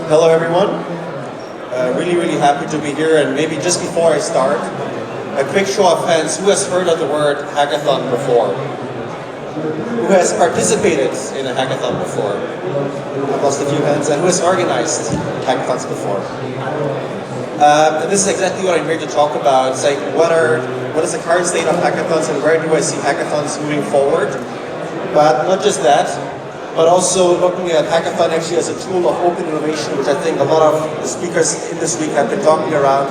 Hello everyone. Really happy to be here, and maybe just before I start, a quick show of hands. Who has heard of the word hackathon before? Who has participated in a hackathon before? I've lost a few hands. And who has organized hackathons before? And this is exactly what I'm here to talk about. It's like what is the current state of hackathons and where do I see hackathons moving forward? But not just that, but also looking at hackathon actually as a tool of open innovation, which I think a lot of the speakers in this week have been talking around.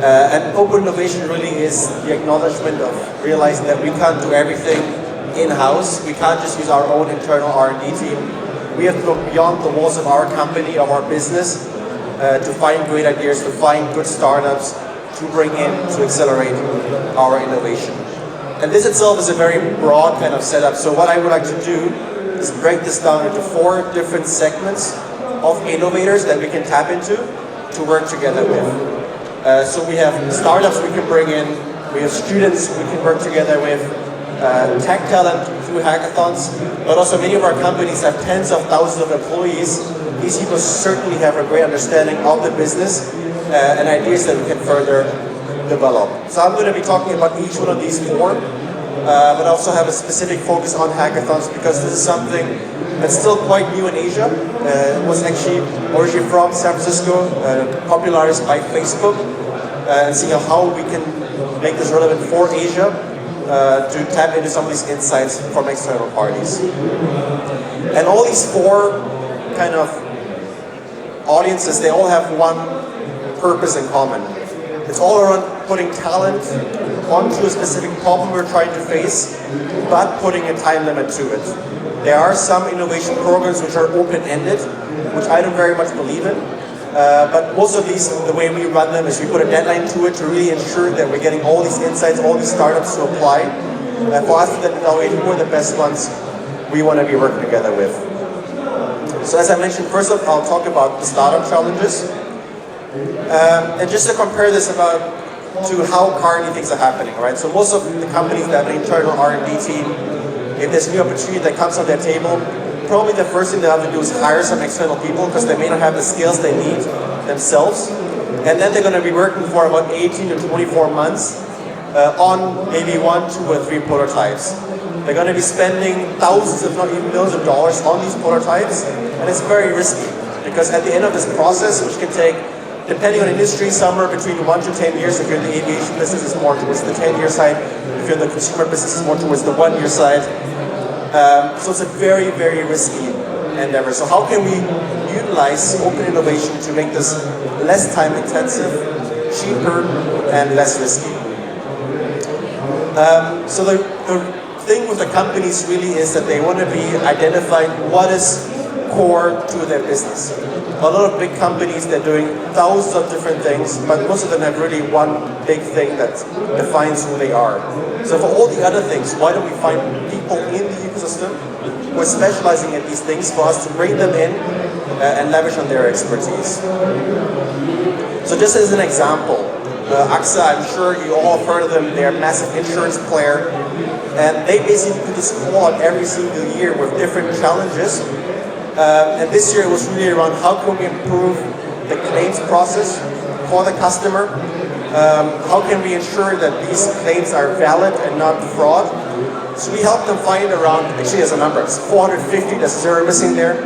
And open innovation really is the acknowledgement of realizing that we can't do everything in-house. We can't just use our own internal R&D team. We have to look beyond the walls of our company, of our business, to find great ideas, to find good startups, to bring in, to accelerate our innovation. And this itself is a very broad kind of setup. So what I would like to do is break this down into 4 different segments of innovators that we can tap into to work together with. So we have startups we can bring in, we have students we can work together with, tech talent through hackathons, but also many of our companies have tens of thousands of employees. These people certainly have a great understanding of the business and ideas that we can further develop. So I'm going to be talking about each one of these 4, but also have a specific focus on hackathons because this is something that's still quite new in Asia. It was actually originally from San Francisco, popularized by Facebook, and seeing how we can make this relevant for Asia to tap into some of these insights from external parties. And all these 4 kind of audiences, they all have one purpose in common. It's all around putting talent onto a specific problem we're trying to face, but putting a time limit to it. There are some innovation programs which are open-ended, which I don't very much believe in. But most of these, the way we run them is we put a deadline to it to really ensure that we're getting all these insights, all these startups to apply. For us to then evaluate who are the best ones we want to be working together with. So as I mentioned, first off, I'll talk about the startup challenges. And just to compare this to how currently things are happening, right? So most of the companies that have an internal R&D team, if there's a new opportunity that comes on their table, probably the first thing they have to do is hire some external people because they may not have the skills they need themselves. And then they're going to be working for about 18 to 24 months on maybe 1, 2, or 3 prototypes. They're going to be spending thousands, if not even millions of dollars on these prototypes, and it's very risky because at the end of this process, which can take, depending on industry, somewhere between 1 to 10 years. If you're in the aviation business, it's more towards the 10-year side. If you're in the consumer business, it's more towards the 1-year side. So it's a very risky endeavor. So how can we utilize open innovation to make this less time intensive, cheaper, and less risky? So the thing with the companies really is that they want to be identifying what is core to their business. A lot of big companies, they're doing thousands of different things, but most of them have really one big thing that defines who they are. So for all the other things, why don't we find people in the ecosystem who are specializing in these things for us to bring them in and leverage on their expertise? So just as an example, AXA, I'm sure you all have heard of them. They're a massive insurance player, and they basically do this squad every single year with different challenges. And this year it was really around how can we improve the claims process for the customer? How can we ensure that these claims are valid and not fraud? So we helped them find around, actually there's a number, it's 450, there's a 0 missing there.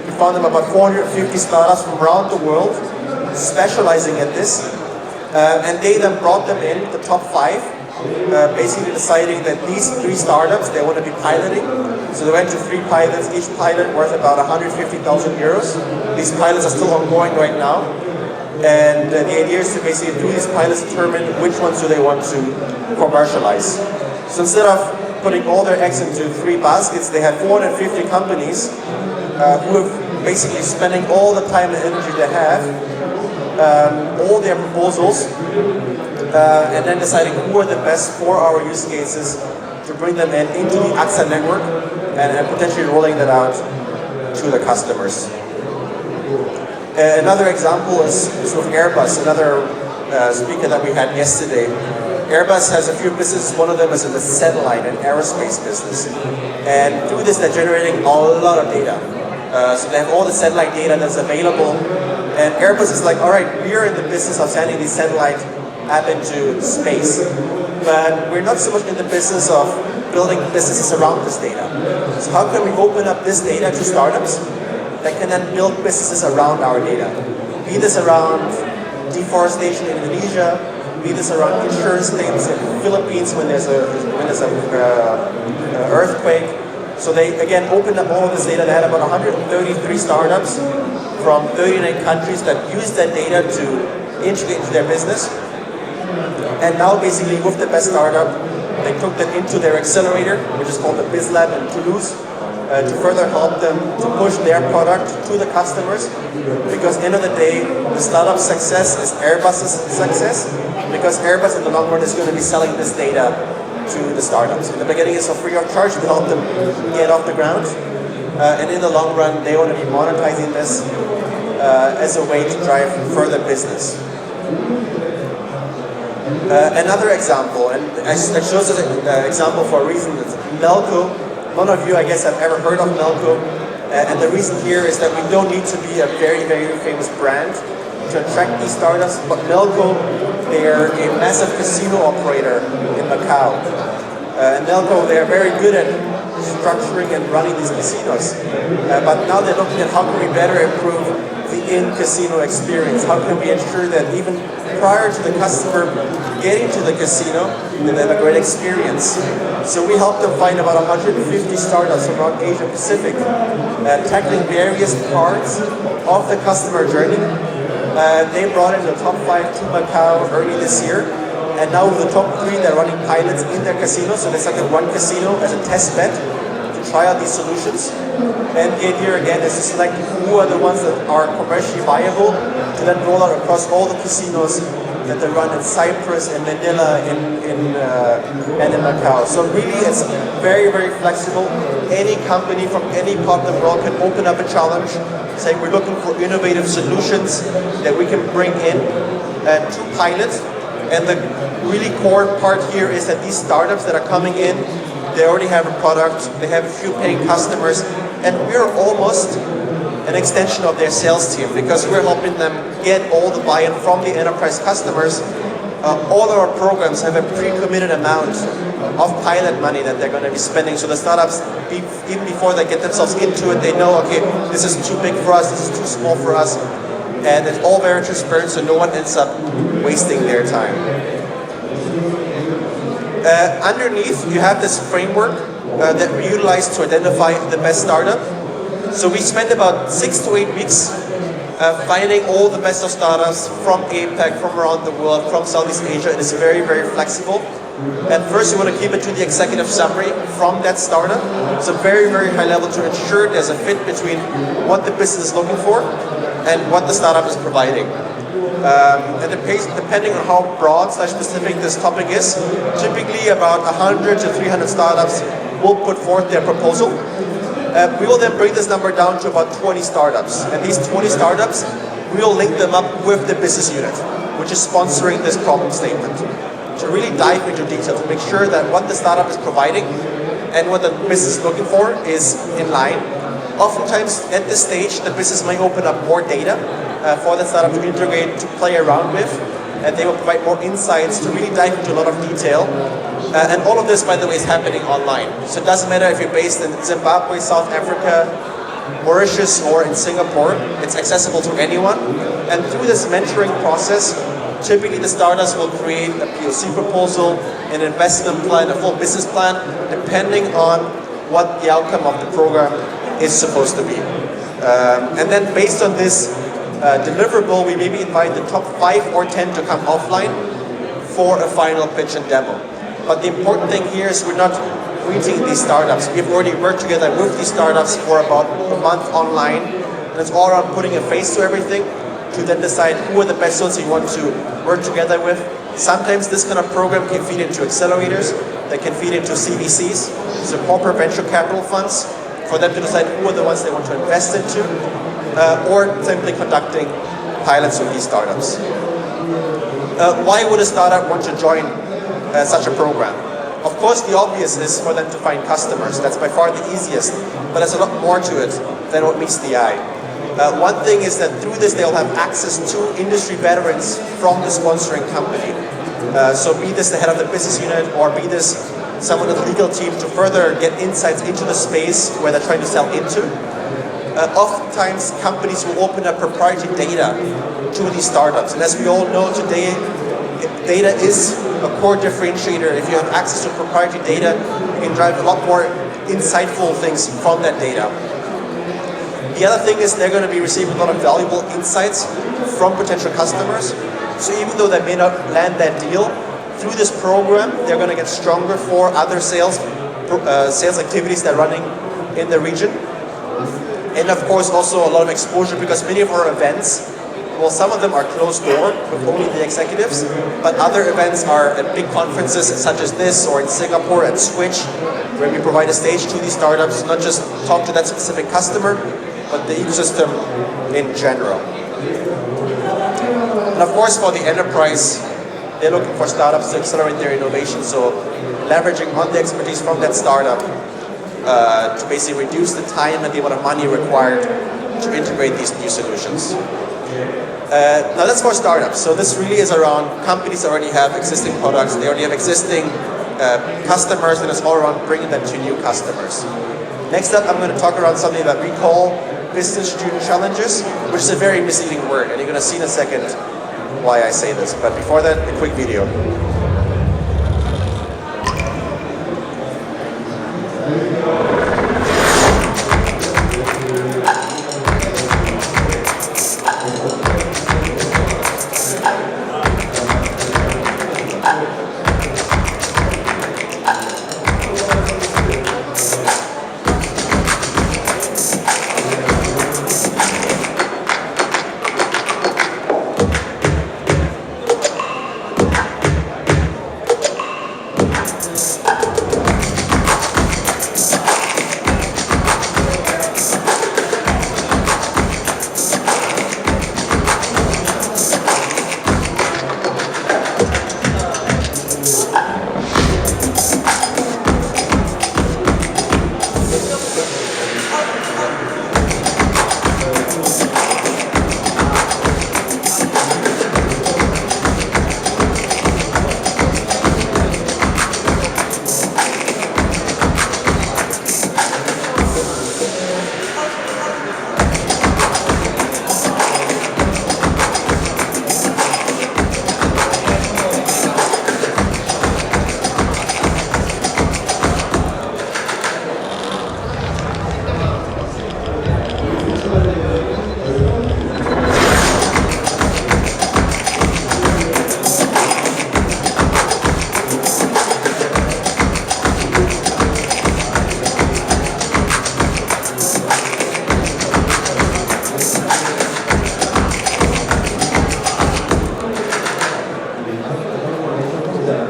We found them about 450 startups from around the world specializing in this. And they then brought them in, the top 5, basically deciding that these 3 startups they want to be piloting. So they went to 3 pilots, each pilot worth about 150,000 euros. These pilots are still ongoing right now. And the idea is to basically do these pilots, determine which ones do they want to commercialize. So instead of putting all their eggs into 3 baskets, they had 450 companies who are basically spending all the time and energy they have, all their proposals, and then deciding who are the best for our use cases to bring them into the AXA network and potentially rolling that out to the customers. Another example is with Airbus, another speaker that we had yesterday. Airbus has a few businesses. One of them is in the satellite and aerospace business. And through this, they're generating a lot of data. So they have all the satellite data that's available And Airbus is like, all right, we are in the business of sending these satellite up into space, but we're not so much in the business of building businesses around this data. So how can we open up this data to startups that can then build businesses around our data? Be this around deforestation in Indonesia, be this around insurance claims in the Philippines when there's a earthquake. So they again opened up all of this data. They had about 133 startups from 39 countries that use that data to integrate into their business. And now basically with the best startup, they took that into their accelerator, which is called the BizLab in Toulouse, to further help them to push their product to the customers. Because end of the day, the startup success is Airbus's success, because Airbus in the long run is going to be selling this data to the startups. In the beginning it's for free of charge to help them get off the ground. And in the long run, they want to be monetizing this as a way to drive further business. Another example, and I chose this example for a reason, it's Melco. None of you, I guess, have ever heard of Melco. And the reason here is that we don't need to be a very, very famous brand to attract these startups. But Melco, they're a massive casino operator in Macau. And Melco, they're very good at structuring and running these casinos. But now they're looking at how can we better improve the in-casino experience? How can we ensure that even prior to the customer getting to the casino, they have a great experience? So we helped them find about 150 startups around Asia Pacific, tackling various parts of the customer journey. They brought in the top 5 to Macau early this year. And now with the top 3, they're running pilots in their casino. So they selected one casino as a test bed to try out these solutions. And the idea again is to select who are the ones that are commercially viable to then roll out across all the casinos that they run in Cyprus, in Manila, and in Macau. So really it's very, very flexible. Any company from any part of the world can open up a challenge, saying we're looking for innovative solutions that we can bring in to pilot. And the really core part here is that these startups that are coming in, they already have a product, they have a few paying customers, and we're almost an extension of their sales team because we're helping them get all the buy-in from the enterprise customers. All our programs have a pre-committed amount of pilot money that they're going to be spending. So the startups, even before they get themselves into it, they know, okay, this is too big for us, this is too small for us. And it's all very transparent, so no one ends up wasting their time. Underneath, you have this framework that we utilize to identify the best startup. So we spent about 6 to 8 weeks finding all the best of startups from APAC, from around the world, from Southeast Asia. It is very, very flexible. At first, you want to keep it to the executive summary from that startup. So very, very high level to ensure there's a fit between what the business is looking for and what the startup is providing. And depending on how broad / specific this topic is, typically about 100 to 300 startups will put forth their proposal. We will then bring this number down to about 20 startups. And these 20 startups, we will link them up with the business unit, which is sponsoring this problem statement, to really dive into detail, to make sure that what the startup is providing and what the business is looking for is in line. Oftentimes, at this stage, the business might open up more data for the startup to integrate, to play around with, and they will provide more insights to really dive into a lot of detail. And all of this, by the way, is happening online. So it doesn't matter if you're based in Zimbabwe, South Africa, Mauritius, or in Singapore. It's accessible to anyone. And through this mentoring process, typically the startups will create a POC proposal, an investment plan, a full business plan, depending on what the outcome of the program is supposed to be. And then based on this deliverable, we maybe invite the top 5 or 10 to come offline for a final pitch and demo. But the important thing here is we're not greeting these startups. We've already worked together with these startups for about a month online, and it's all around putting a face to everything to then decide who are the best ones you want to work together with. Sometimes this kind of program can feed into accelerators, that can feed into CVCs, so corporate venture capital funds, for them to decide who are the ones they want to invest into, or simply conducting pilots with these startups. Why would a startup want to join such a program? Of course, the obvious is for them to find customers. That's by far the easiest, but there's a lot more to it than what meets the eye. One thing is that through this they'll have access to industry veterans from the sponsoring company. So be this the head of the business unit or be this someone in the legal team to further get insights into the space where they're trying to sell into. Oftentimes companies will open up proprietary data to these startups. And as we all know today, data is a core differentiator. If you have access to proprietary data, you can drive a lot more insightful things from that data. The other thing is they're going to be receiving a lot of valuable insights from potential customers. So even though they may not land that deal, through this program, they're going to get stronger for other sales activities they're running in the region. And of course also a lot of exposure because many of our events, well, some of them are closed door with only the executives, but other events are at big conferences such as this or in Singapore at Switch, where we provide a stage to these startups, not just talk to that specific customer, but the ecosystem in general. And of course for the enterprise, they're looking for startups to accelerate their innovation, so leveraging on the expertise from that startup to basically reduce the time and the amount of money required to integrate these new solutions. Now that's for startups. So this really is around companies that already have existing products, they already have existing customers, and it's all around bringing them to new customers. Next up, I'm going to talk around something that we call business student challenges, which is a very misleading word, and you're going to see in a second why I say this. But before that, a quick video.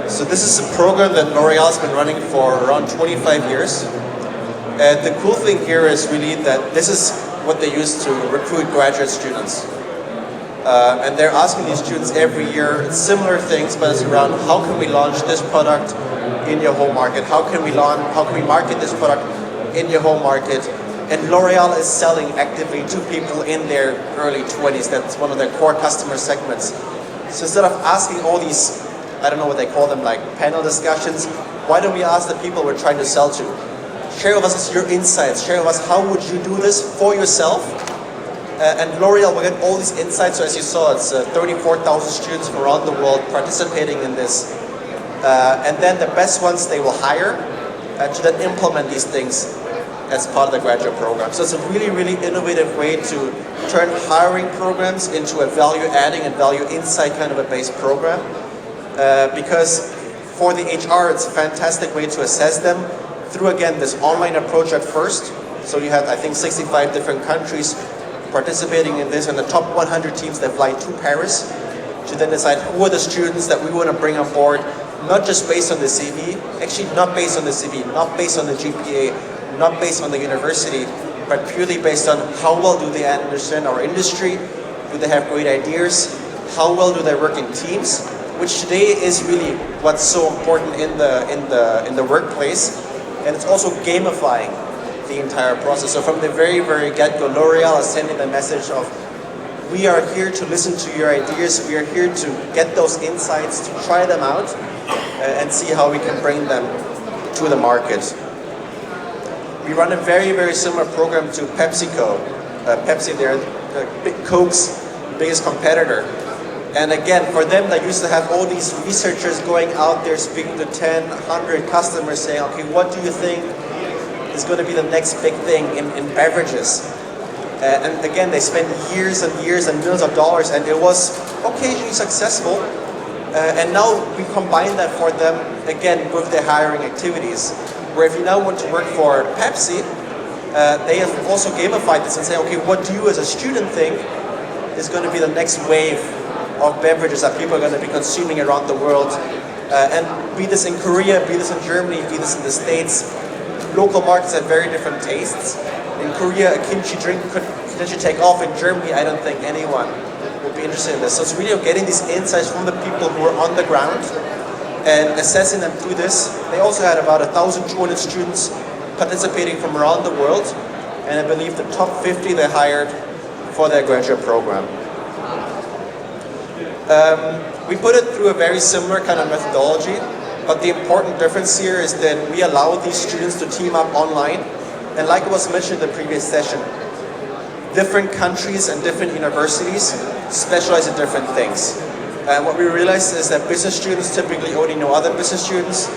So this is a program that L'Oreal has been running for around 25 years. And the cool thing here is really that this is what they use to recruit graduate students. And they're asking these students every year similar things, but it's around how can we launch this product in your home market? How can we market this product in your home market? And L'Oreal is selling actively to people in their early 20s. That's one of their core customer segments. So instead of asking all these, I don't know what they call them, like panel discussions, why don't we ask the people we're trying to sell to? Share with us your insights. Share with us how would you do this for yourself? And L'Oreal will get all these insights. So as you saw, it's 34,000 students from around the world participating in this. And then the best ones they will hire to then implement these things as part of the graduate program. So it's a really, really innovative way to turn hiring programs into a value adding and value insight kind of a based program. Because for the HR, it's a fantastic way to assess them through, again, this online approach at first. So you have, I think, 65 different countries participating in this, and the top 100 teams that fly to Paris to then decide who are the students that we want to bring on board, not just based on the CV, actually not based on the CV, not based on the GPA, not based on the university, but purely based on how well do they understand our industry, do they have great ideas, how well do they work in teams, which today is really what's so important in the workplace. And it's also gamifying the entire process. So from the very, very get-go, L'Oreal is sending the message of, we are here to listen to your ideas, we are here to get those insights, to try them out, and see how we can bring them to the market. We run a very, very similar program to PepsiCo. Pepsi, they're Coke's biggest competitor. And again, for them, they used to have all these researchers going out there speaking to 10, 100 customers saying, okay, what do you think is going to be the next big thing in beverages? And again, they spent years and years and millions of dollars, and it was occasionally successful. And now we combine that for them, again, with their hiring activities. Where if you now want to work for Pepsi, they have also gamified this and say, okay, what do you as a student think is going to be the next wave of beverages that people are going to be consuming around the world? And be this in Korea, be this in Germany, be this in the States, local markets have very different tastes. In Korea, a kimchi drink could potentially take off. In Germany, I don't think anyone would be interested in this. So it's really getting these insights from the people who are on the ground and assessing them through this. They also had about 1,200 students participating from around the world, and I believe the top 50 they hired for their graduate program. We put it through a very similar kind of methodology, but the important difference here is that we allow these students to team up online, and like was mentioned in the previous session, different countries and different universities specialize in different things. And what we realized is that business students typically only know other business students,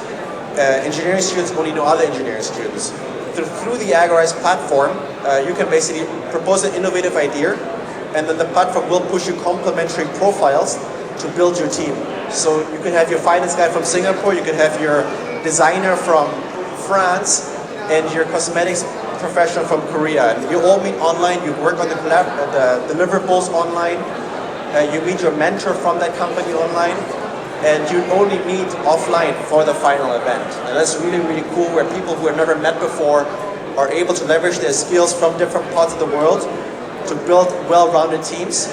engineering students only know other engineering students. Through the Agorize platform, you can basically propose an innovative idea, and then the platform will push you complementary profiles to build your team. So you can have your finance guy from Singapore, you can have your designer from France, and your cosmetics professional from Korea. And you all meet online, you work on the deliverables online, you meet your mentor from that company online, and you only meet offline for the final event. And that's really, really cool, where people who have never met before are able to leverage their skills from different parts of the world to build well-rounded teams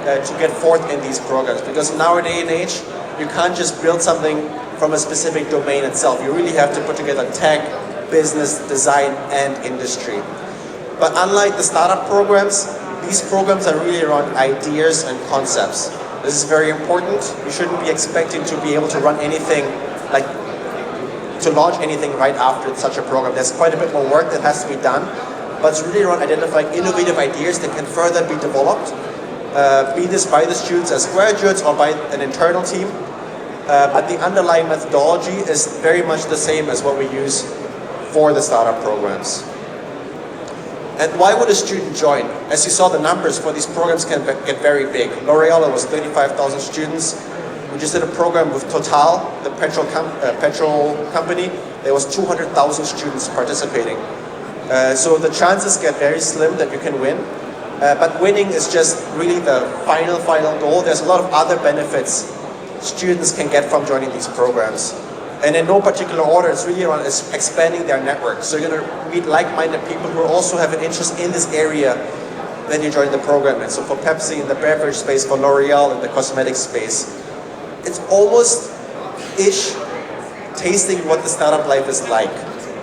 to get forth in these programs. Because in our day and age, you can't just build something from a specific domain itself. You really have to put together tech, business, design, and industry. But unlike the startup programs, these programs are really around ideas and concepts. This is very important. You shouldn't be expecting to be able to run anything, like to launch anything right after such a program. There's quite a bit more work that has to be done, but it's really around identifying innovative ideas that can further be developed, be this by the students as graduates or by an internal team. But the underlying methodology is very much the same as what we use for the startup programs. And why would a student join? As you saw, the numbers for these programs can get very big. L'Oreal was 35,000 students. We just did a program with Total, the petrol company. There was 200,000 students participating. So the chances get very slim that you can win. But winning is just really the final goal. There's a lot of other benefits students can get from joining these programs. And in no particular order, it's really around expanding their network. So you're going to meet like-minded people who also have an interest in this area when you join the program. And so for Pepsi in the beverage space, for L'Oreal in the cosmetics space, it's almost ish tasting what the startup life is like.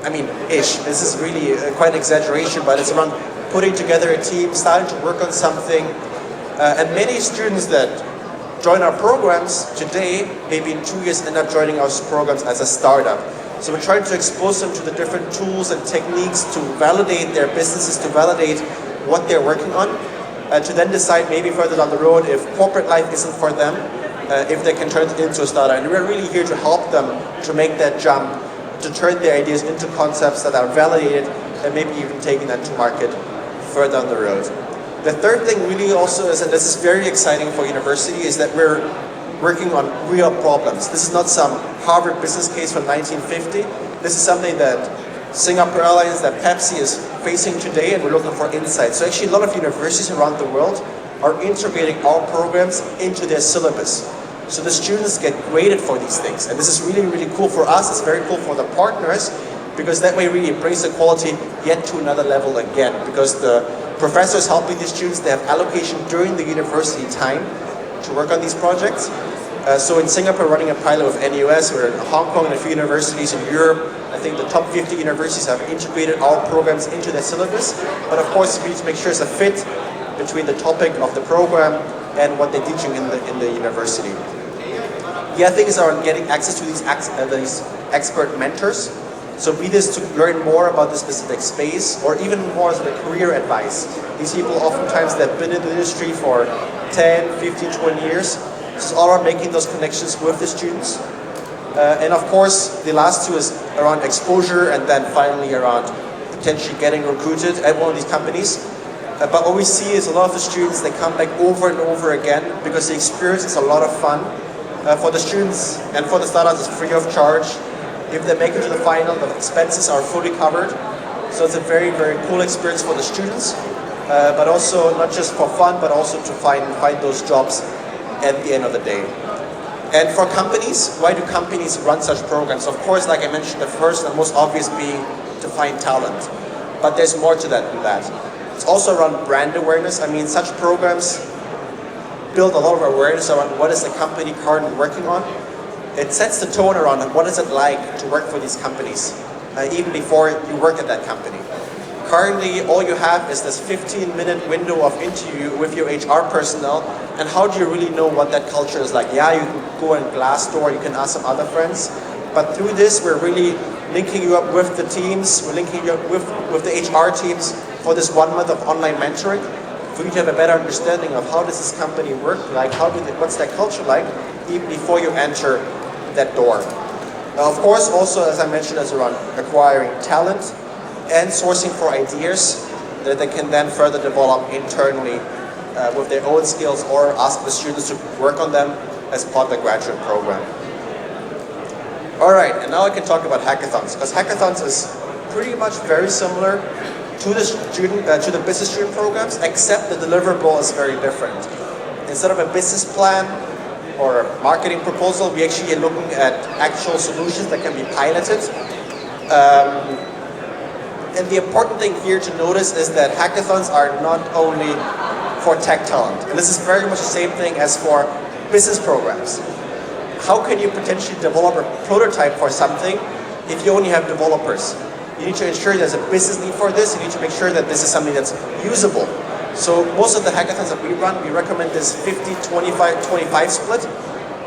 I mean, ish. This is really quite an exaggeration, but it's around putting together a team, starting to work on something. And many students that join our programs today, maybe in 2 years, end up joining our programs as a startup. So we're trying to expose them to the different tools and techniques to validate their businesses, to validate what they're working on, to then decide maybe further down the road if corporate life isn't for them, if they can turn it into a startup. And we're really here to help them to make that jump, to turn their ideas into concepts that are validated, and maybe even taking that to market further down the road. The third thing really also is, and this is very exciting for university, is that we're working on real problems. This is not some Harvard business case from 1950. This is something that Singapore Airlines, that Pepsi is facing today, and we're looking for insights. So actually a lot of universities around the world are integrating our programs into their syllabus. So the students get graded for these things. And this is really, really cool for us. It's very cool for the partners, because that way really brings the quality yet to another level again. Because the professors helping the students, they have allocation during the university time to work on these projects. So in Singapore, running a pilot with NUS, we're in Hong Kong and a few universities in Europe. I think the top 50 universities have integrated our programs into their syllabus. But of course, we need to make sure it's a fit between the topic of the program and what they're teaching in the university. The other thing is around getting access to these expert mentors. So be this to learn more about the specific space, or even more as a career advice. These people oftentimes they've been in the industry for 10, 15, 20 years. It's all about making those connections with the students. And of course, the last two is around exposure, and then finally around potentially getting recruited at one of these companies. But what we see is a lot of the students, they come back over and over again because the experience is a lot of fun. For the students and for the startups, it's free of charge. If they make it to the final, the expenses are fully covered. So it's a very, very cool experience for the students, but also not just for fun, but also to find those jobs at the end of the day. And for companies, why do companies run such programs? Of course, like I mentioned, the first and most obvious being to find talent. But there's more to that than that. It's also around brand awareness. I mean, such programs build a lot of awareness around what is the company currently working on. It sets the tone around what is it like to work for these companies, even before you work at that company. Currently, all you have is this 15-minute window of interview with your HR personnel, and how do you really know what that culture is like? Yeah, you can go on Glassdoor, you can ask some other friends, but through this, we're really linking you up with the teams, we're linking you up with the HR teams for this 1 month of online mentoring, for you to have a better understanding of how does this company work, like what's their culture like, even before you enter that door. Of course, also, as I mentioned, is around acquiring talent and sourcing for ideas that they can then further develop internally with their own skills, or ask the students to work on them as part of the graduate program. All right, and now I can talk about hackathons, because hackathons is pretty much very similar to the business student programs, except the deliverable is very different. Instead of a business plan or a marketing proposal, we actually are looking at actual solutions that can be piloted. And the important thing here to notice is that hackathons are not only for tech talent. And this is very much the same thing as for business programs. How can you potentially develop a prototype for something if you only have developers? You need to ensure there's a business need for this. You need to make sure that this is something that's usable. So most of the hackathons that we run, we recommend this 50-25-25 split,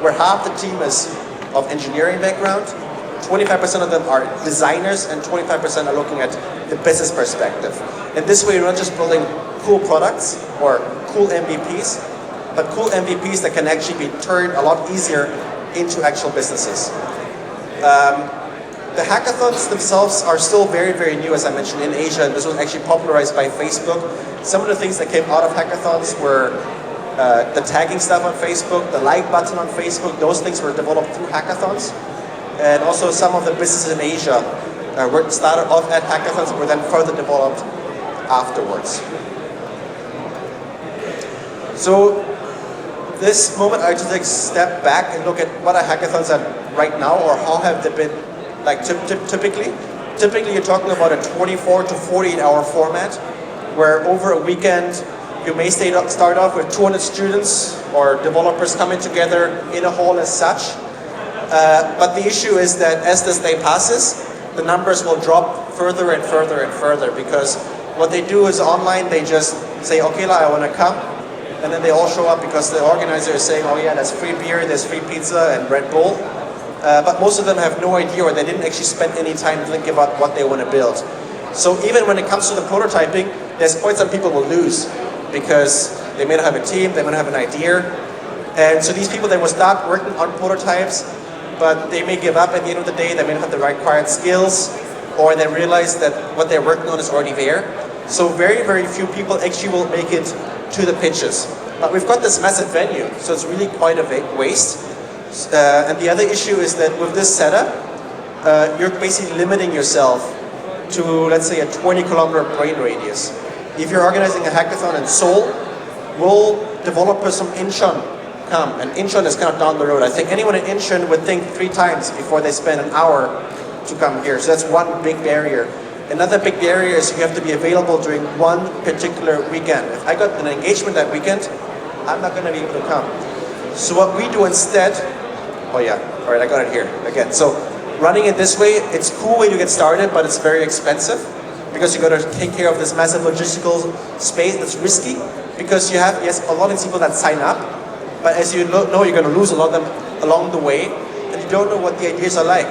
where half the team is of engineering background, 25% of them are designers, and 25% are looking at the business perspective. And this way, you're not just building cool products or cool MVPs, but cool MVPs that can actually be turned a lot easier into actual businesses. The hackathons themselves are still very, very new, as I mentioned, in Asia, and this was actually popularized by Facebook. Some of the things that came out of hackathons were the tagging stuff on Facebook, the like button on Facebook. Those things were developed through hackathons. And also some of the businesses in Asia were started off at hackathons, were then further developed afterwards. So this moment, I just take a step back and look at what are hackathons at right now, or how have they been, like typically. Typically, you're talking about a 24 to 48-hour format, where over a weekend, you may start off with 200 students or developers coming together in a hall as such. But the issue is that as this day passes, the numbers will drop further and further and further, because what they do is online, they just say, okay, I want to come. And then they all show up because the organizer is saying, oh yeah, there's free beer, there's free pizza and Red Bull. But most of them have no idea, or they didn't actually spend any time thinking about what they want to build. So even when it comes to the prototyping, there's quite some people will lose, because they may not have a team, they may not have an idea. And so these people, they will start working on prototypes, but they may give up at the end of the day. They may not have the required skills, or they realize that what they're working on is already there. So very, very few people actually will make it to the pitches. But we've got this massive venue, so it's really quite a waste. And the other issue is that with this setup, you're basically limiting yourself to, let's say, a 20-kilometer brain radius. If you're organizing a hackathon in Seoul, will developers from Incheon come? And Incheon is kind of down the road. I think anyone in Incheon would think 3 times before they spend an hour to come here. So that's one big barrier. Another big barrier is you have to be available during one particular weekend. If I got an engagement that weekend, I'm not going to be able to come. So what we do instead, oh yeah, all right, I got it here again. So running it this way, it's a cool way to get started, but it's very expensive because you got to take care of this massive logistical space that's risky because you have, yes, a lot of people that sign up, but as you know, you're going to lose a lot of them along the way, and you don't know what the ideas are like.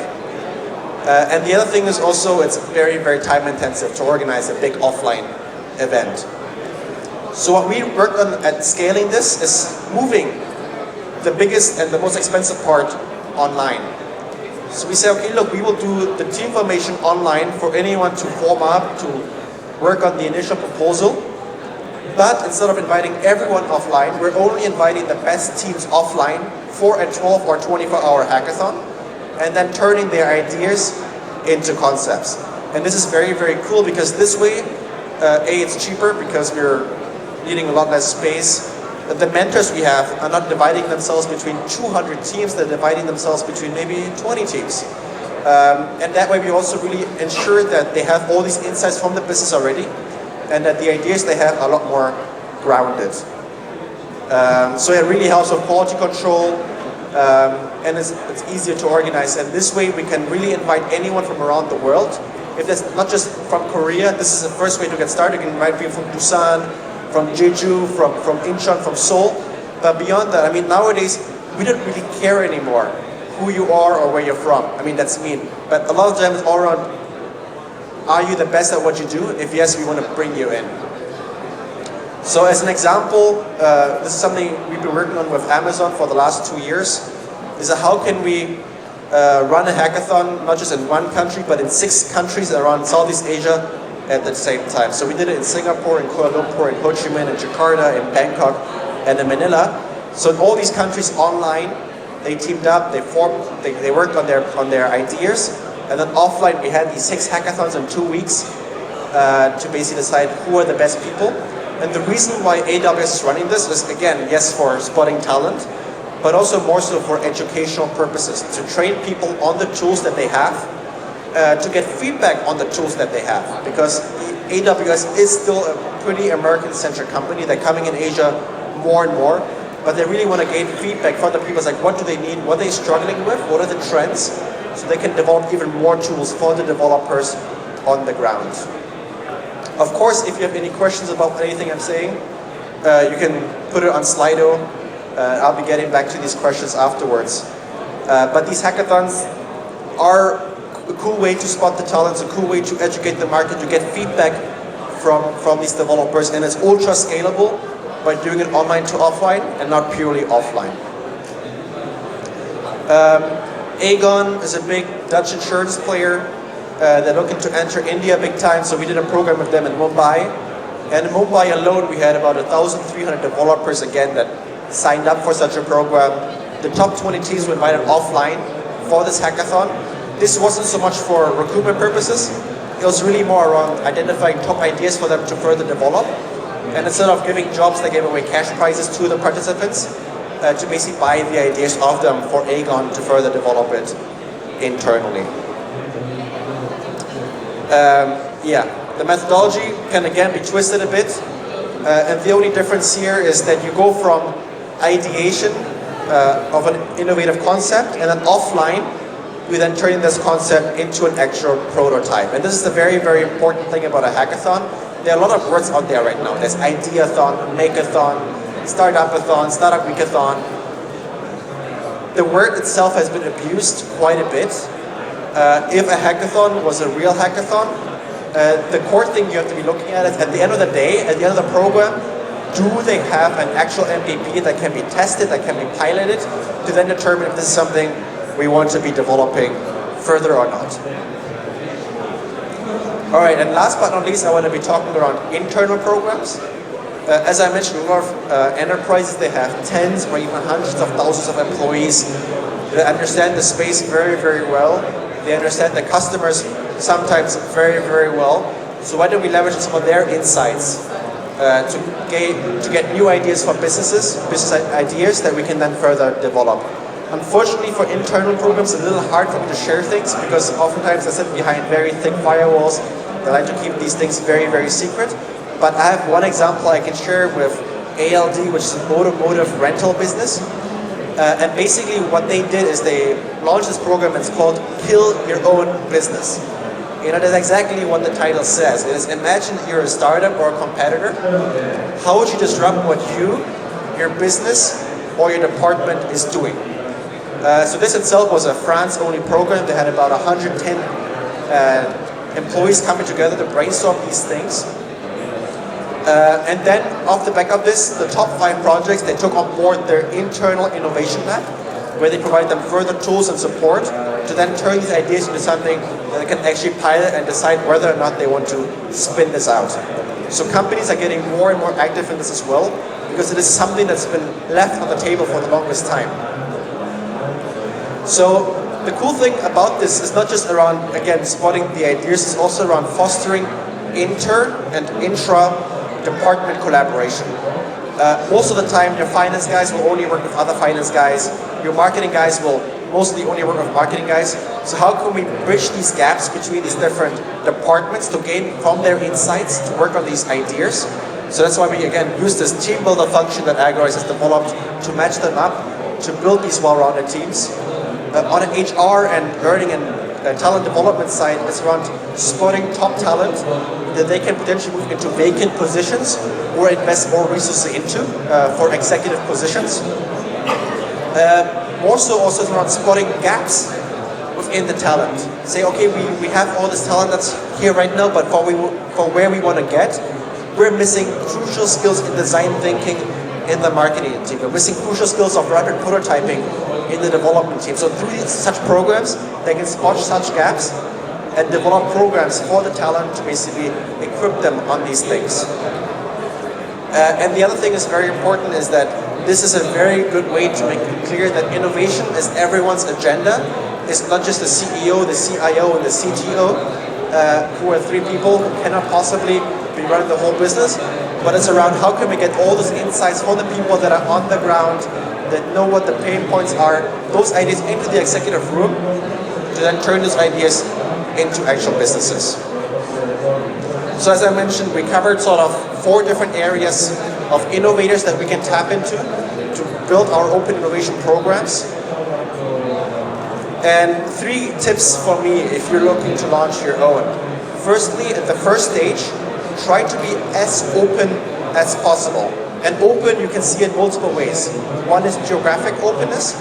And the other thing is also, it's very, very time intensive to organize a big offline event. So what we worked on at scaling this is moving the biggest and the most expensive part online. So we say, okay, look, we will do the team formation online for anyone to form up, to work on the initial proposal. But instead of inviting everyone offline, we're only inviting the best teams offline for a 12 or 24-hour hackathon, and then turning their ideas into concepts. And this is very, very cool because this way, it's cheaper because we're needing a lot less space. The mentors we have are not dividing themselves between 200 teams, they're dividing themselves between maybe 20 teams. And that way we also really ensure that they have all these insights from the business already, and that the ideas they have are a lot more grounded. So it really helps with quality control, and it's easier to organize. And this way we can really invite anyone from around the world. If that's not just from Korea, this is the first way to get started. You can invite people from Busan, from Jeju, from Incheon, from Seoul. But beyond that, I mean, nowadays, we don't really care anymore who you are or where you're from. I mean, that's mean. But a lot of them is all around, are you the best at what you do? If yes, we want to bring you in. So as an example, this is something we've been working on with Amazon for the last 2 years, is how can we run a hackathon, not just in one country, but in 6 countries around Southeast Asia at the same time. So we did it in Singapore, in Kuala Lumpur, in Ho Chi Minh, in Jakarta, in Bangkok, and in Manila. So in all these countries online, they teamed up, they worked on their ideas, and then offline we had these 6 hackathons in 2 weeks to basically decide who are the best people. And the reason why AWS is running this is, again, yes, for spotting talent, but also more so for educational purposes, to train people on the tools that they have, to get feedback on the tools that they have. Because AWS is still a pretty American-centric company. They're coming in Asia more and more, but they really want to gain feedback from the people. It's like, what do they need? What are they struggling with? What are the trends? So they can develop even more tools for the developers on the ground. Of course, if you have any questions about anything I'm saying, you can put it on Slido. I'll be getting back to these questions afterwards. But these hackathons are a cool way to spot the talents, a cool way to educate the market, to get feedback from these developers, and it's ultra scalable by doing it online to offline and not purely offline. Aegon is a big Dutch insurance player. They're looking to enter India big time, so we did a program with them in Mumbai. And in Mumbai alone, we had about 1,300 developers again that signed up for such a program. The top 20 teams were invited offline for this hackathon. This wasn't so much for recruitment purposes. It was really more around identifying top ideas for them to further develop. And instead of giving jobs, they gave away cash prizes to the participants to basically buy the ideas of them for Aegon to further develop it internally. The methodology can again be twisted a bit, and the only difference here is that you go from ideation of an innovative concept, and then offline we then turn this concept into an actual prototype. And this is the very, very important thing about a hackathon. There are a lot of words out there right now. There's ideathon, makeathon, startupathon, startup weekathon. The word itself has been abused quite a bit. If a hackathon was a real hackathon, the core thing you have to be looking at is, at the end of the day, at the end of the program, do they have an actual MVP that can be tested, that can be piloted, to then determine if this is something we want to be developing further or not. All right, and last but not least, I want to be talking around internal programs. As I mentioned, a lot of enterprises, they have tens or even hundreds of thousands of employees. They understand the space very, very well. They understand the customers sometimes very, very well. So why don't we leverage some of their insights to get new ideas for business ideas that we can then further develop. Unfortunately, for internal programs, it's a little hard for me to share things because oftentimes I sit behind very thick firewalls. They like to keep these things very, very secret. But I have one example I can share with ALD, which is an automotive rental business. And basically what they did is they launched this program. It's called Kill Your Own Business. You know, that's exactly what the title says. It is, imagine you're a startup or a competitor. How would you disrupt what you, your business, or your department is doing? So this itself was a France-only program. They had about 110 employees coming together to brainstorm these things. And then off the back of this, the top 5 projects, they took on board their internal innovation lab, where they provide them further tools and support to then turn these ideas into something that they can actually pilot and decide whether or not they want to spin this out. So companies are getting more and more active in this as well, because it is something that's been left on the table for the longest time. So the cool thing about this is not just around, again, spotting the ideas, it's also around fostering inter and intra-department collaboration. Most of the time, your finance guys will only work with other finance guys. Your marketing guys will mostly only work with marketing guys. So how can we bridge these gaps between these different departments to gain from their insights to work on these ideas? So that's why we, again, use this team builder function that Agorize has developed to match them up, to build these well-rounded teams. On an HR and learning and talent development side, it's around spotting top talent that they can potentially move into vacant positions or invest more resources into for executive positions. More so also it's around spotting gaps within the talent. Say, okay, we have all this talent that's here right now, but for where we want to get, we're missing crucial skills in design thinking in the marketing team. We're missing crucial skills of rapid prototyping in the development team. So through such programs, they can spot such gaps and develop programs for the talent to basically equip them on these things. And the other thing is very important is that this is a very good way to make it clear that innovation is everyone's agenda. It's not just the CEO, the CIO, and the CTO, who are 3 people who cannot possibly be running the whole business, but it's around how can we get all those insights from the people that are on the ground, that know what the pain points are, those ideas into the executive room, to then turn those ideas into actual businesses. So as I mentioned, we covered sort of 4 different areas of innovators that we can tap into to build our open innovation programs. And 3 tips for me if you're looking to launch your own. Firstly, at the first stage, try to be as open as possible. And open, you can see in multiple ways. One is geographic openness,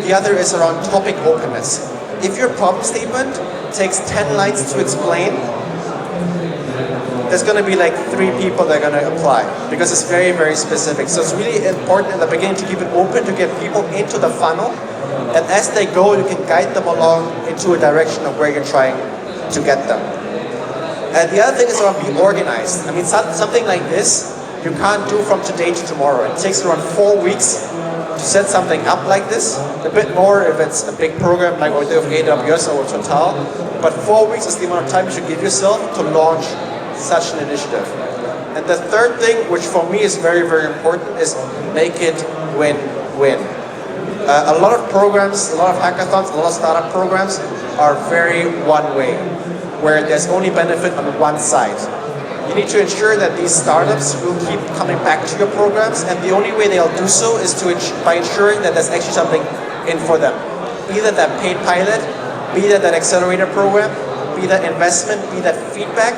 the other is around topic openness. If your problem statement takes 10 lines to explain, there's going to be like 3 people that are going to apply because it's very, very specific. So it's really important in the beginning to keep it open, to get people into the funnel, and as they go, you can guide them along into a direction of where you're trying to get them. And the other thing is around being organized. I mean, something like this, you can't do from today to tomorrow. It takes around 4 weeks to set something up like this. A bit more if it's a big program like what we do with AWS or Total. But 4 weeks is the amount of time you should give yourself to launch such an initiative. And the third thing, which for me is very, very important, is make it win-win. A lot of programs, a lot of hackathons, a lot of startup programs are very one-way, where there's only benefit on one side. You need to ensure that these startups will keep coming back to your programs, and the only way they'll do so is by ensuring that there's actually something in for them. Be that paid pilot, be that accelerator program, be that investment, be that feedback,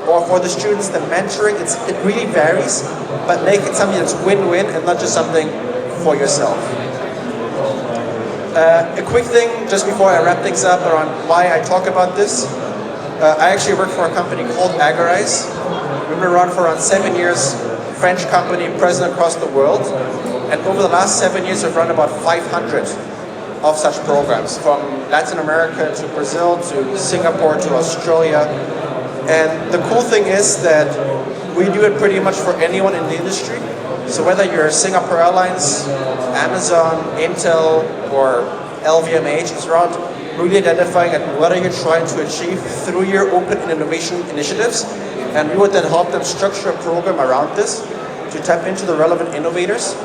or for the students, the mentoring. It really varies, but make it something that's win-win and not just something for yourself. A quick thing, just before I wrap things up, around why I talk about this. I actually work for a company called Agorize. We've been around for around 7 years, French company, present across the world. And over the last 7 years, we've run about 500 of such programs, from Latin America to Brazil to Singapore to Australia. And the cool thing is that we do it pretty much for anyone in the industry. So whether you're Singapore Airlines, Amazon, Intel, or LVMH, it's around really identifying what are you trying to achieve through your open and innovation initiatives. And we would then help them structure a program around this to tap into the relevant innovators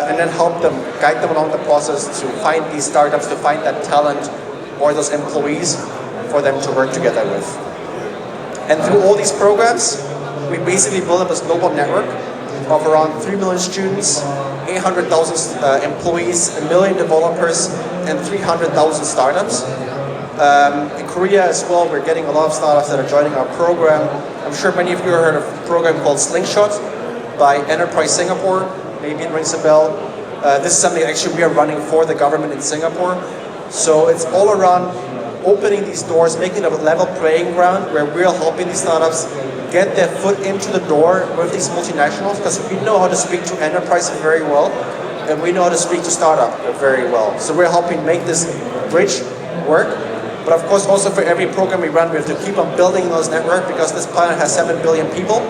and then help them, guide them along the process to find these startups, to find that talent or those employees for them to work together with. And through all these programs, we basically build up this global network of around 3 million students, 800,000 employees, 1 million developers, and 300,000 startups. In Korea as well, we're getting a lot of startups that are joining our program. I'm sure many of you have heard of a program called Slingshot by Enterprise Singapore. Maybe it rings a bell. This is something actually we are running for the government in Singapore. So it's all around opening these doors, making it a level playing ground where we're helping these startups get their foot into the door with these multinationals, because we know how to speak to enterprise very well, and we know how to speak to startup very well. So we're helping make this bridge work. But of course, also for every program we run, we have to keep on building those networks, because this planet has 7 billion people.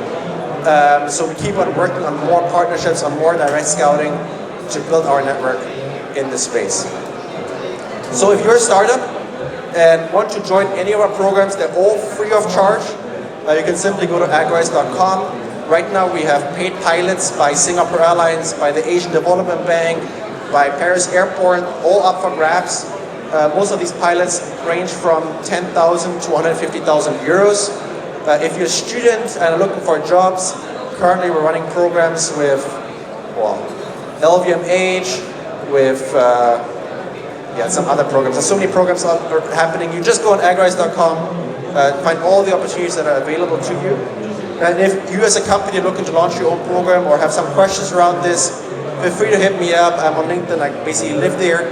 So we keep on working on more partnerships, on more direct scouting to build our network in this space. So if you're a startup and want to join any of our programs, they're all free of charge. You can simply go to agorize.com. Right now we have paid pilots by Singapore Airlines, by the Asian Development Bank, by Paris Airport, all up for grabs. Most of these pilots range from 10,000 to 150,000 euros. If you're a student and are looking for jobs, currently we're running programs with LVMH, with some other programs. There's so many programs are happening. You just go on agorize.com, find all the opportunities that are available to you. And if you as a company are looking to launch your own program or have some questions around this, feel free to hit me up. I'm on LinkedIn, I basically live there.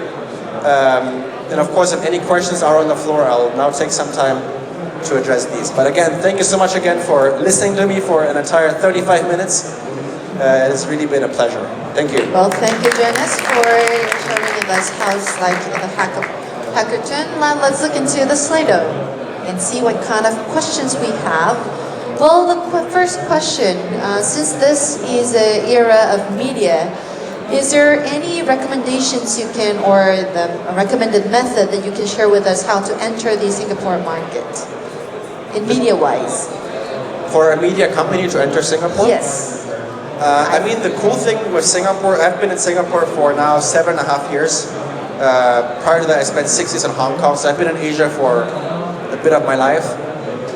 And of course, if any questions are on the floor, I'll now take some time to address these. But again, thank you so much again for listening to me for an entire 35 minutes. It's really been a pleasure. Thank you. Well, thank you, Johannes, for sharing with us how it's like in the hackathon. Now let's look into the Slido and see what kind of questions we have. Well, the first question, since this is an era of media, is there any recommendations you can, or the recommended method that you can share with us how to enter the Singapore market, in media-wise? For a media company to enter Singapore? Yes. I mean, the cool thing with Singapore, I've been in Singapore for now 7.5 years. Prior to that, I spent 6 years in Hong Kong, so I've been in Asia for a bit of my life.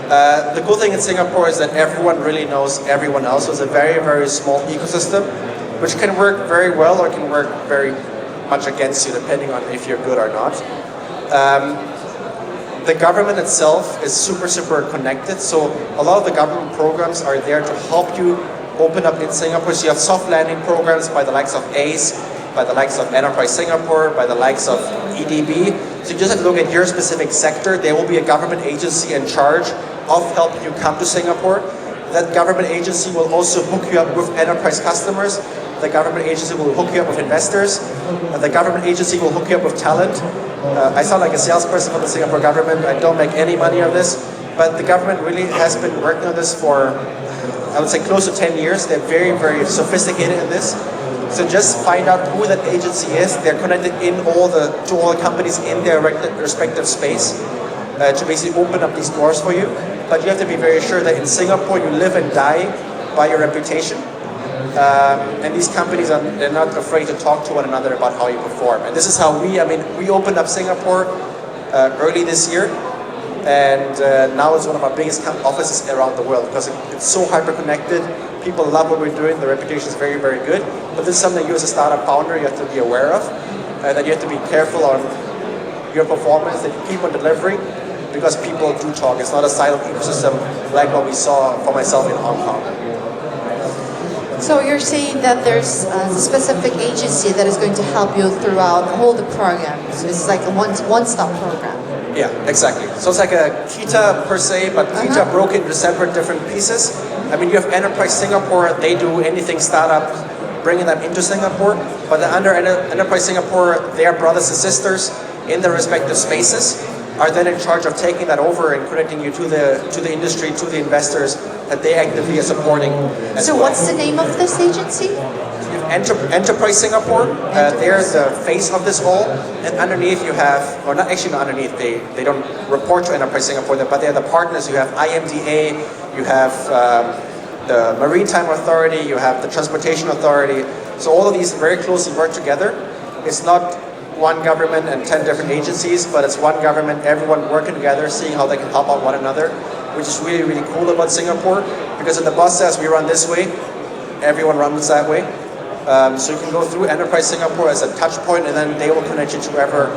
The cool thing in Singapore is that everyone really knows everyone else. It's a very, very small ecosystem, which can work very well or can work very much against you, depending on if you're good or not. The government itself is super, super connected, so a lot of the government programs are there to help you open up in Singapore. So you have soft landing programs by the likes of ACE, by the likes of Enterprise Singapore, by the likes of EDB. So you just have to look at your specific sector. There will be a government agency in charge of helping you come to Singapore. That government agency will also hook you up with enterprise customers. The government agency will hook you up with investors. The government agency will hook you up with talent. I sound like a salesperson for the Singapore government. I don't make any money on this, but the government really has been working on this for, I would say, close to 10 years. They're very, very sophisticated in this. So just find out who that agency is. They're connected to all the companies in their respective space to basically open up these doors for you. But you have to be very sure that in Singapore you live and die by your reputation. And these companies they're not afraid to talk to one another about how you perform. And this is how we opened up Singapore early this year. And now it's one of our biggest offices around the world because it's so hyper-connected. People love what we're doing. The reputation is very, very good. But this is something you as a startup founder, you have to be aware of. That you have to be careful on your performance, that you keep on delivering, because people do talk. It's not a silent ecosystem like what we saw for myself in Hong Kong. So you're saying that there's a specific agency that is going to help you throughout all the programs. So it's like a one-stop program. Yeah, exactly. So it's like a Kita per se, but Kita broken into separate different pieces. I mean, you have Enterprise Singapore, they do anything startup, bringing them into Singapore. But under Enterprise Singapore, their brothers and sisters in their respective spaces are then in charge of taking that over and connecting you to the industry, to the investors that they actively are supporting. So what's the name of this agency? Enterprise Singapore, they're the face of this all, and underneath you have, or not underneath, they don't report to Enterprise Singapore, but they're the partners. You have IMDA, you have the Maritime Authority, you have the Transportation Authority. So all of these very closely work together. It's not one government and 10 different agencies, but it's one government, everyone working together, seeing how they can help out one another, which is really, really cool about Singapore, because if the boss says we run this way, everyone runs that way. So you can go through Enterprise Singapore as a touch point, and then they will connect you to whoever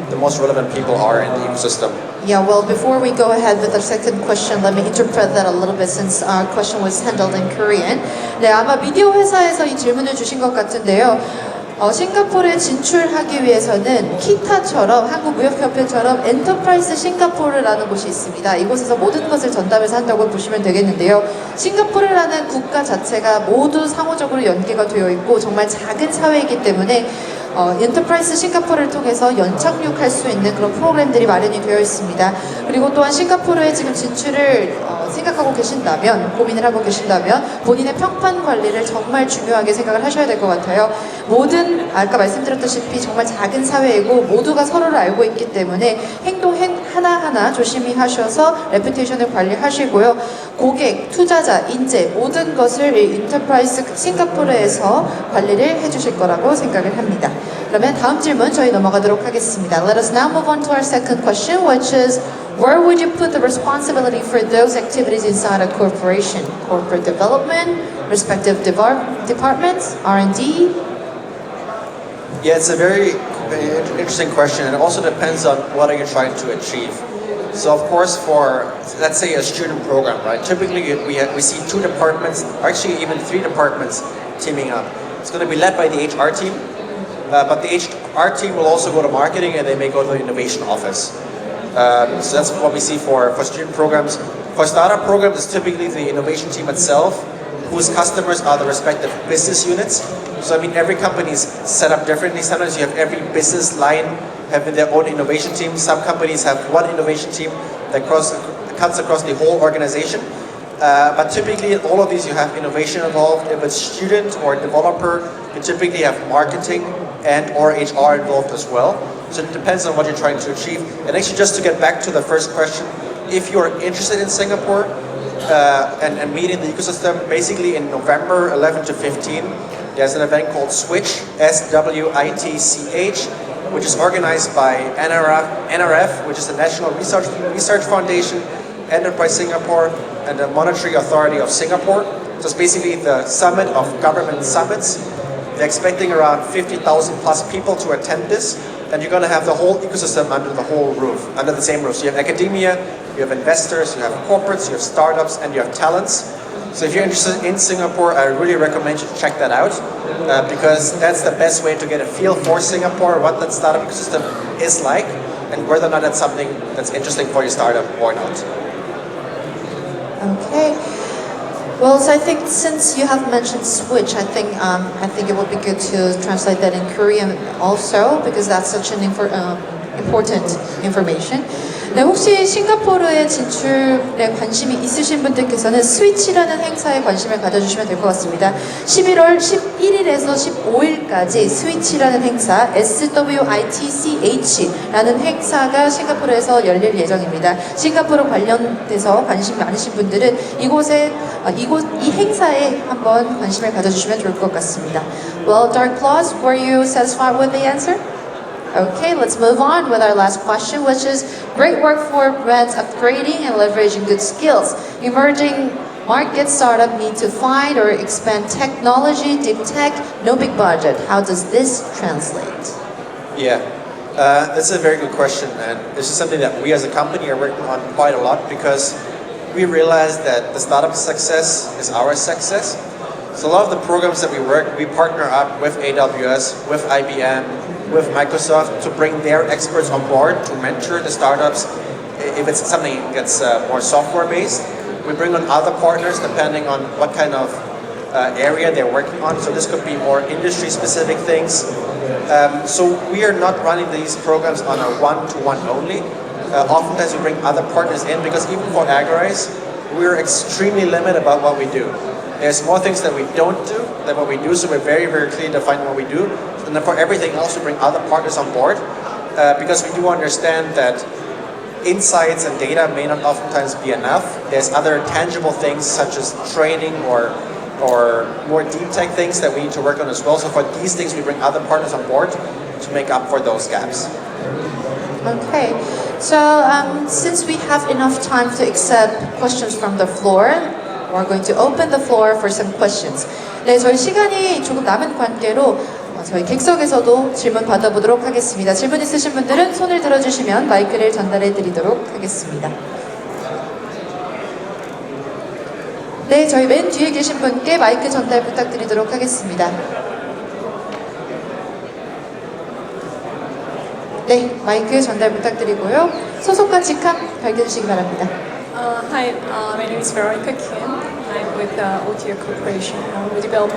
the most relevant people are in the ecosystem. Yeah, well, before we go ahead with our second question, let me interpret that a little bit since our question was handled in Korean. 네, 아마 미디어 회사에서 이 질문을 주신 것 같은데요. 싱가포르에 진출하기 위해서는 키타처럼 한국무역협회처럼 엔터프라이즈 싱가포르라는 곳이 있습니다. 이곳에서 모든 것을 전담해서 한다고 보시면 되겠는데요. 싱가포르라는 국가 자체가 모두 상호적으로 연계가 되어 있고 정말 작은 사회이기 때문에 엔터프라이즈 싱가포르를 통해서 연착륙할 수 있는 그런 프로그램들이 마련이 되어 있습니다. 그리고 또한 싱가포르에 지금 진출을 생각하고 계신다면, 고민을 하고 계신다면 본인의 평판 관리를 정말 중요하게 생각을 하셔야 될 것 같아요. 모든 아까 말씀드렸다시피 정말 작은 사회이고 모두가 서로를 알고 있기 때문에 행동 하나하나 조심히 하셔서 레퓨테이션을 관리하시고요. 고객, 투자자, 인재 모든 것을 이 엔터프라이즈 싱가포르에서 관리를 해주실 거라고 생각을 합니다. 그러면 다음 질문 저희 넘어가도록 하겠습니다. Let us now move on to our second question, which is where would you put the responsibility for those activities inside a corporation? Corporate development, respective departments, R&D? Yeah, it's a very interesting question, and it also depends on what are you trying to achieve. So of course for, let's say, a student program, right? Typically we see 2 departments, or actually even 3 departments teaming up. It's going to be led by the HR team, but the HR team will also go to marketing and they may go to the innovation office. So that's what we see for student programs. For startup programs, it's typically the innovation team itself, whose customers are the respective business units. So I mean, every company is set up differently. Sometimes you have every business line having their own innovation team. Some companies have one innovation team that cuts across the whole organization. But typically in all of these you have innovation involved. If it's student or developer, you typically have marketing and or HR involved as well. So it depends on what you're trying to achieve. And actually, just to get back to the first question, if you're interested in Singapore and meeting the ecosystem, basically in November 11 to 15, there's an event called Switch, SWITCH, which is organized by NRF, which is the National Research Foundation, Enterprise Singapore, and the Monetary Authority of Singapore. So it's basically the summit of government summits. They're expecting around 50,000 plus people to attend this, and you're going to have the whole ecosystem under the same roof. So you have academia, you have investors, you have corporates, you have startups, and you have talents. So if you're interested in Singapore, I really recommend you to check that out because that's the best way to get a feel for Singapore, what that startup ecosystem is like, and whether or not that's something that's interesting for your startup or not. Okay. Well, so I think since you have mentioned Switch, I think it would be good to translate that in Korean also because that's such an important information. 네, 혹시 싱가포르의 진출에 관심이 있으신 분들께서는 스위치라는 행사에 관심을 가져주시면 될 것 같습니다. 11월 11일에서 15일까지 스위치라는 행사, SWITCH라는 행사가 싱가포르에서 열릴 예정입니다. 싱가포르 관련돼서 관심 많으신 분들은 이 행사에 한번 관심을 가져주시면 좋을 것 같습니다. Well, Dark Claws, were you satisfied with the answer? Okay, let's move on with our last question, which is great work for brands upgrading and leveraging good skills. Emerging market startup need to find or expand technology, deep tech, no big budget. How does this translate? Yeah, that's a very good question, and this is something that we as a company are working on quite a lot because we realize that the startup success is our success. So a lot of the programs that we partner up with AWS, with IBM, with Microsoft to bring their experts on board to mentor the startups. If it's something that's more software based, we bring on other partners depending on what kind of area they're working on. So this could be more industry specific things. So we are not running these programs on a one-to-one only. Oftentimes we bring other partners in because even for Agorize, we're extremely limited about what we do. There's more things that we don't do than what we do, so we're very, very clear defining what we do. And then for everything else, we bring other partners on board because we do understand that insights and data may not oftentimes be enough. There's other tangible things such as training or more deep tech things that we need to work on as well. So for these things, we bring other partners on board to make up for those gaps. Okay, so since we have enough time to accept questions from the floor, we're going to open the floor for some questions. 네, 저희 시간이 조금 남은 관계로 저희 객석에서도 질문 받아보도록 하겠습니다. 질문 있으신 분들은 손을 들어주시면 마이크를 전달해 드리도록 하겠습니다. 네, 저희 맨 뒤에 계신 분께 마이크 전달 부탁드리도록 하겠습니다. 네, 마이크 전달 부탁드리고요. 소속과 직함 밝혀 주시기 바랍니다. Hi, my name is Veronica Kim. I'm with OTR Corporation. We develop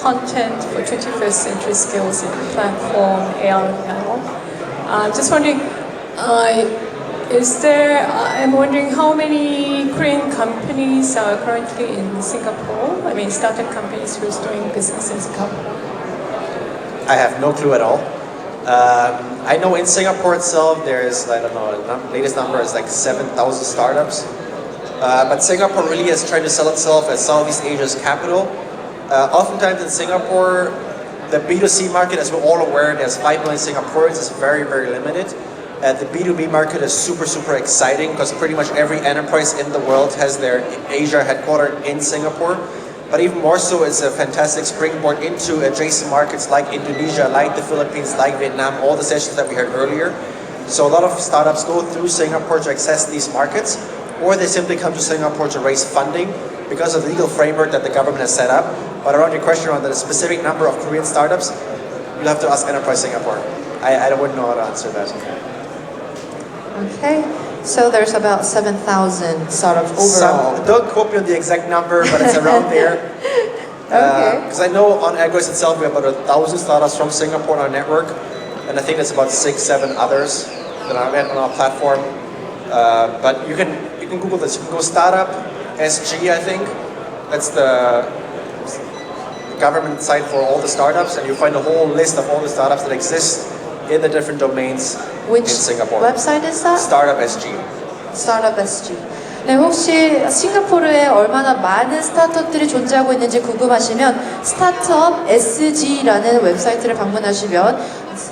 content for 21st century skills in platform, AR, and ML. I'm just wondering, I'm wondering how many Korean companies are currently in Singapore? I mean, startup companies who's doing business in Singapore. I have no clue at all. I know in Singapore itself there's, I don't know, the latest number is like 7,000 startups. But Singapore really is trying to sell itself as Southeast Asia's capital. Oftentimes in Singapore, the B2C market, as we're all aware, there's 5 million Singaporeans, is very, very limited. The B2B market is super, super exciting because pretty much every enterprise in the world has their Asia headquartered in Singapore. But even more so, it's a fantastic springboard into adjacent markets like Indonesia, like the Philippines, like Vietnam, all the sessions that we heard earlier. So a lot of startups go through Singapore to access these markets, or they simply come to Singapore to raise funding because of the legal framework that the government has set up. But around your question around the specific number of Korean startups, you'll have to ask Enterprise Singapore. I wouldn't know how to answer that. Okay, so there's about 7,000 startups overall. Don't quote me on the exact number, but it's around there. Okay. Because I know on Agorize itself we have about 1,000 startups from Singapore on our network, and I think there's about 6-7 others that are on our platform. But you can Google this. You can go Startup SG, I think. That's the government site for all the startups, and you find a whole list of all the startups that exist in the different domains Which in Singapore. website is that? Startup SG. Startup SG. 네, 혹시 싱가포르에 얼마나 많은 스타트업들이 존재하고 있는지 궁금하시면 스타트업 SG라는 웹사이트를 방문하시면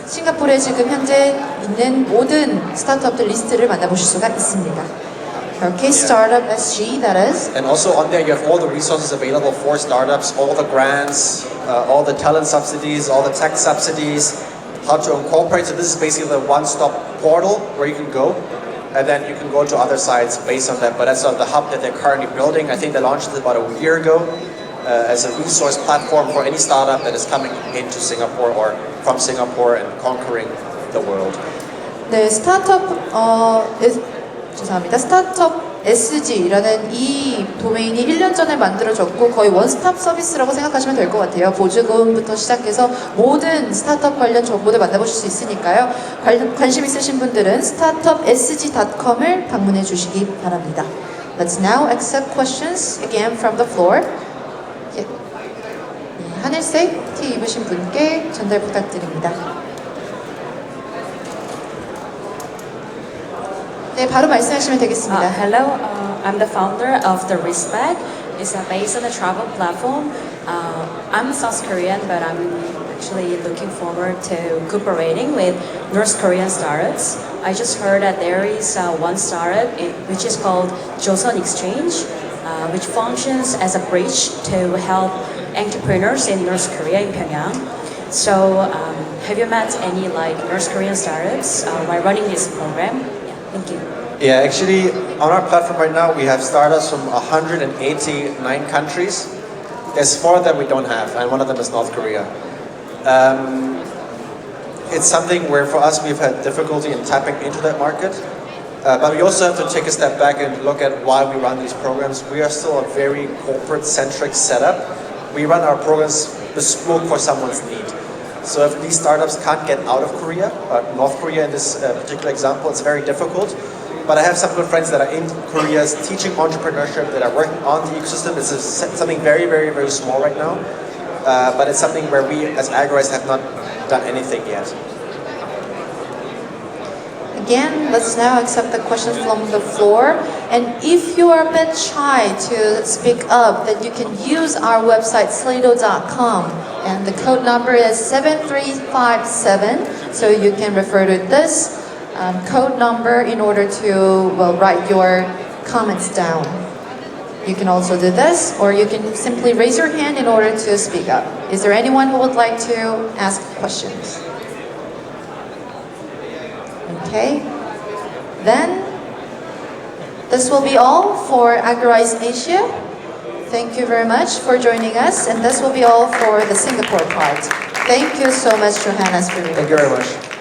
싱가포르에 지금 현재 있는 모든 스타트업들 리스트를 만나보실 수가 있습니다. Okay, Startup SG, that is. And also on there you have all the resources available for startups, all the grants, all the talent subsidies, all the tech subsidies, how to incorporate. So this is basically the one-stop portal where you can go, and then you can go to other sites based on that. But that's the hub that they're currently building. I think they launched it about a year ago as a resource platform for any startup that is coming into Singapore or from Singapore and conquering the world. 네, 죄송합니다. 스타트업 SG라는 이 도메인이 1년 전에 만들어졌고 거의 원스톱 서비스라고 생각하시면 될 것 같아요. 보조금부터 시작해서 모든 스타트업 관련 정보를 만나보실 수 있으니까요. 관심 있으신 분들은 startupsg.com을 방문해 주시기 바랍니다. Let's now accept questions again from the floor. 예. 네, 하늘색 티 입으신 분께 전달 부탁드립니다. 네, 바로 말씀하시면 되겠습니다. Hello, I'm the founder of the wristbag. It's based on a travel platform. I'm South Korean, but I'm actually looking forward to cooperating with North Korean startups. I just heard that there is one startup which is called Joseon Exchange, which functions as a bridge to help entrepreneurs in North Korea in Pyongyang. So, have you met any North Korean startups while running this program? Thank you. Yeah, actually, on our platform right now, we have startups from 189 countries. There's 4 that we don't have, and one of them is North Korea. It's something where, for us, we've had difficulty in tapping into that market. But we also have to take a step back and look at why we run these programs. We are still a very corporate-centric setup. We run our programs bespoke for someone's need. So if these startups can't get out of Korea, North Korea in this particular example, it's very difficult. But I have some good friends that are in Korea teaching entrepreneurship, that are working on the ecosystem. It's something very, very, very small right now. But it's something where we as Agorize have not done anything yet. Again, let's now accept the questions from the floor. And if you are a bit shy to speak up, then you can use our website, slido.com. And the code number is 7357. So you can refer to this code number in order to write your comments down. You can also do this, or you can simply raise your hand in order to speak up. Is there anyone who would like to ask questions? Okay. Then, this will be all for Agorize Asia. Thank you very much for joining us, and this will be all for the Singapore part. Thank you so much, Johannes, for being Thank you very much.